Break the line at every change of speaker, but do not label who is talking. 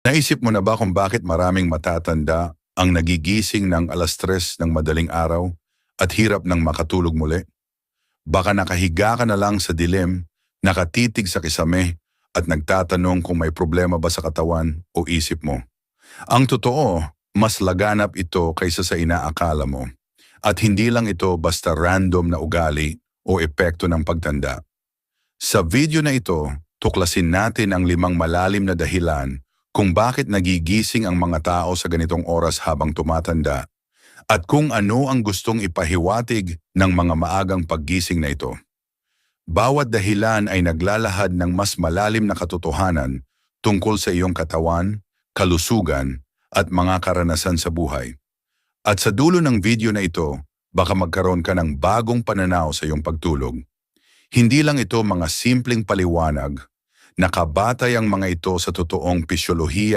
Naisip mo na ba kung bakit maraming matatanda ang nagigising ng 3:00 ng madaling araw at hirap ng makatulog muli? Baka nakahiga ka na lang sa dilim, nakatitig sa kisame at nagtatanong kung may problema ba sa katawan o isip mo. Ang totoo, mas laganap ito kaysa sa inaakala mo. At hindi lang ito basta random na ugali o epekto ng pagtanda. Sa video na ito, tuklasin natin ang 5 malalim na dahilan kung bakit nagigising ang mga tao sa ganitong oras habang tumatanda at kung ano ang gustong ipahiwatig ng mga maagang paggising na ito. Bawat dahilan ay naglalahad ng mas malalim na katotohanan tungkol sa iyong katawan, kalusugan at mga karanasan sa buhay. At sa dulo ng video na ito, baka magkaroon ka ng bagong pananaw sa iyong pagtulog. Hindi lang ito mga simpleng paliwanag, nakabatay ang mga ito sa totoong pisyolohiya